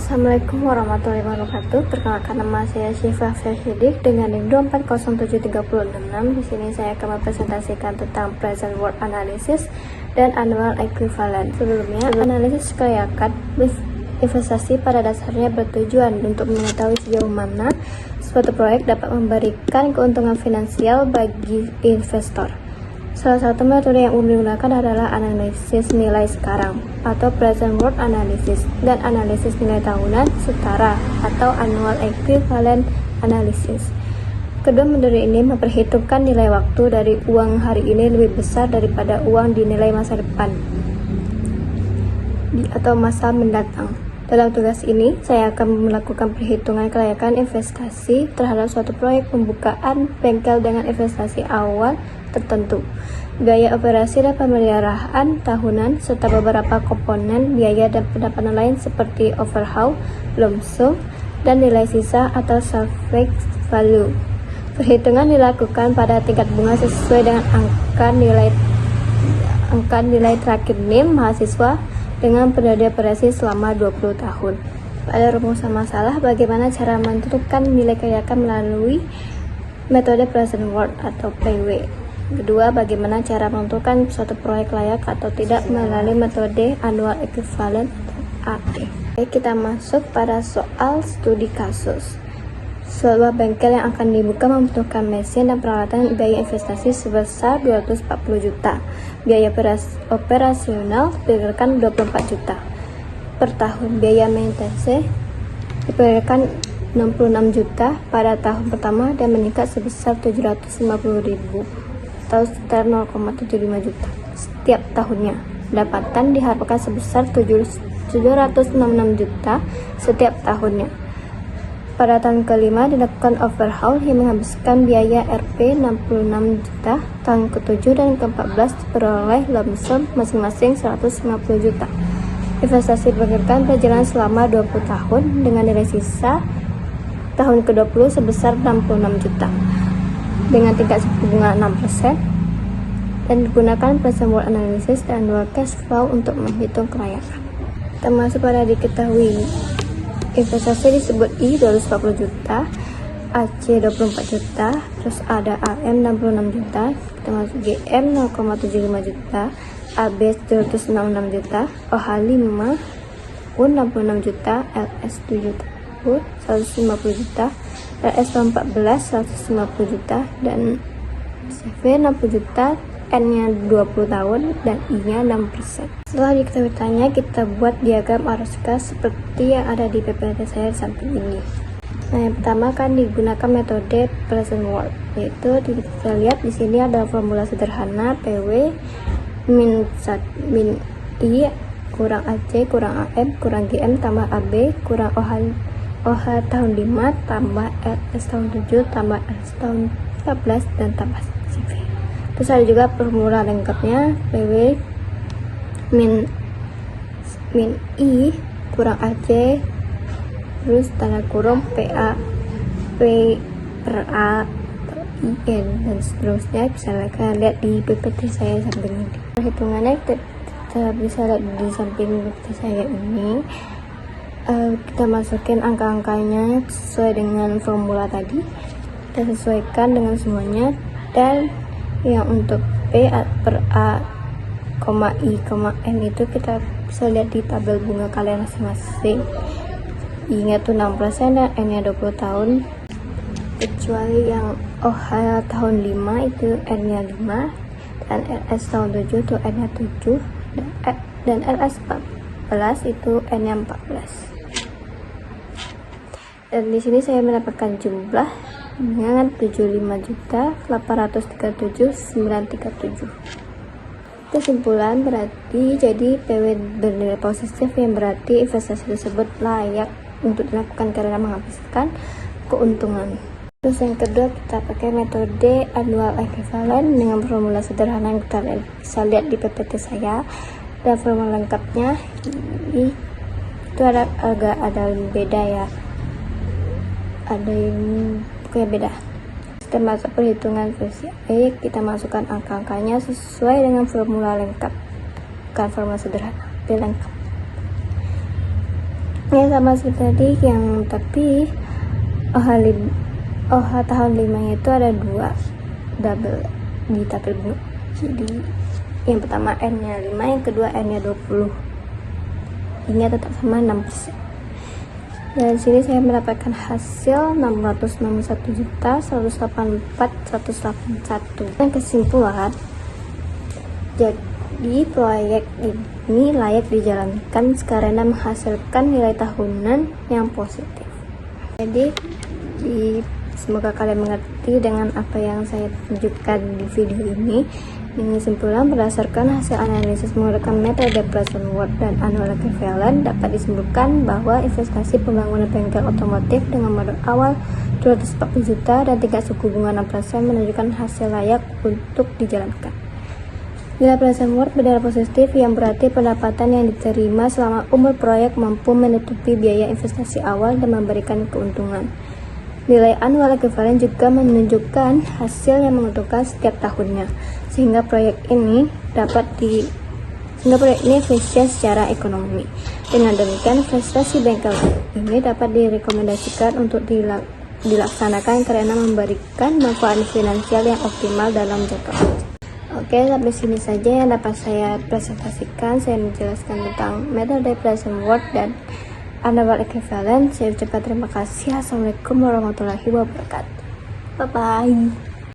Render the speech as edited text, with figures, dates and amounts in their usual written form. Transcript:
Assalamualaikum warahmatullahi wabarakatuh. Perkenalkan, nama saya Syifa Ferhidik dengan NIM 2407366. Di sini saya akan mempresentasikan tentang present worth analysis dan annual equivalent. Sebelumnya, analisis kelayakan investasi pada dasarnya bertujuan untuk mengetahui sejauh mana suatu proyek dapat memberikan keuntungan finansial bagi investor. Salah satu metode yang umum digunakan adalah analisis nilai sekarang atau present worth analysis dan analisis nilai tahunan setara atau annual equivalent analysis. Kedua metode ini memperhitungkan nilai waktu dari uang hari ini lebih besar daripada uang dinilai masa depan atau masa mendatang. Dalam tugas ini, saya akan melakukan perhitungan kelayakan investasi terhadap suatu proyek pembukaan bengkel dengan investasi awal tertentu, biaya operasi dan pemeliharaan tahunan, serta beberapa komponen biaya dan pendapatan lain seperti overhaul, lump sum, dan nilai sisa atau salvage value. Perhitungan dilakukan pada tingkat bunga sesuai dengan angka nilai terakhir NIM mahasiswa dengan periode operasi selama 20 tahun. Pada rumusan masalah, bagaimana cara menentukan nilai kelayakan melalui metode present worth atau PW. Kedua, bagaimana cara menentukan suatu proyek layak atau tidak melalui metode annual equivalent atau AE. Oke, kita masuk pada soal studi kasus. Sebuah bengkel yang akan dibuka membutuhkan mesin dan peralatan, biaya investasi sebesar 240 juta. Biaya operasional diperkirakan 24 juta per tahun. Biaya maintenance diperkirakan 66 juta pada tahun pertama dan meningkat sebesar 750.000 atau sekitar 0,75 juta setiap tahunnya. Pendapatan diharapkan sebesar 766 juta setiap tahunnya. Pada tahun kelima dilakukan overhaul yang menghabiskan biaya Rp 66 juta. Tahun ke-7 dan ke-14 diperoleh lump sum masing-masing 150 juta. Investasi diperkirakan berjalan selama 20 tahun dengan nilai sisa tahun ke-20 sebesar 66 juta dengan tingkat suku bunga 6% dan digunakan present worth analysis dan annual cash flow untuk menghitung kelayakan. Termasuk pada diketahui investasi disebut I 240 juta, AC 24 juta, terus ada AM 66 juta, kita masuk GM 0,75 juta, AB 766 juta, OH 5 pun 66 juta, LS 7 juta, 150 juta, LS 14 150 juta, dan CV 60 juta, N-nya 20 tahun, dan I-nya 6%. Setelah diketahuinya, kita buat diagram arus kas seperti yang ada di PPT saya di samping ini. Nah, yang pertama kan digunakan metode present worth, yaitu kita lihat di sini ada formula sederhana PW min I kurang AC kurang AM kurang GM tambah AB kurang OH tahun 5 tambah LS tahun 7 tambah LS tahun 14 dan tambah CV. Terus ada juga formula lengkapnya PW min I kurang AC terus tanda kurung PA P per A atau IN dan seterusnya. Bisa kalian lihat di PPT saya samping ini. Perhitungannya kita bisa lihat di samping PPT saya ini. Kita masukin angka-angkanya sesuai dengan formula tadi, kita sesuaikan dengan semuanya, dan yang untuk P per A, I, N itu kita bisa lihat di tabel bunga kalian masing-masing. I-nya tuh 6% dan N-nya 20 tahun, kecuali yang OH tahun 5 itu N-nya 5 dan LS tahun 7 itu N-nya 7 dan LS 14 itu N-nya 14. Dan di sini saya mendapatkan jumlah dengan 75.837.937. Kesimpulan berarti jadi PW bernilai positif, yang berarti investasi tersebut layak untuk dilakukan karena menghabiskan keuntungan. Terus yang kedua, kita pakai metode annual equivalent dengan formula sederhana yang kita bisa lihat di PPT saya, dan formula lengkapnya itu agak ada beda ya, ada yang pokoknya beda. Kita masuk perhitungan versi A, kita masukkan angka-angkanya sesuai dengan formula lengkap, bukan formula sederhana, tapi lengkap. Ya sama seperti tadi tapi OH tahun 5 itu ada 2 double di tabel bu. Jadi yang pertama N nya 5, yang kedua N nya 20. Ini tetap sama 6%. Dan sini saya mendapatkan hasil 691.184.181. Dan kesimpulan, jadi proyek ini layak dijalankan karena menghasilkan nilai tahunan yang positif. Jadi semoga kalian mengerti dengan apa yang saya tunjukkan di video ini. Dengan kesimpulan, berdasarkan hasil analisis menggunakan metode present worth dan annual equivalent, dapat disimpulkan bahwa investasi pembangunan bengkel otomotif dengan modal awal 240 juta dan tingkat suku bunga 6% menunjukkan hasil layak untuk dijalankan. Nilai present worth bernilai positif, yang berarti pendapatan yang diterima selama umur proyek mampu menutupi biaya investasi awal dan memberikan keuntungan. Nilai annual equivalent juga menunjukkan hasil yang menguntungkan setiap tahunnya, sehingga proyek ini efisien secara ekonomi. Dengan demikian, investasi bengkel ini dapat direkomendasikan untuk dilaksanakan karena memberikan manfaat finansial yang optimal dalam jangka panjang. Oke, sampai sini saja yang dapat saya presentasikan. Saya menjelaskan tentang metode present worth dan annual equivalent. Saya ucapkan terima kasih. Assalamualaikum warahmatullahi wabarakatuh. Bye bye.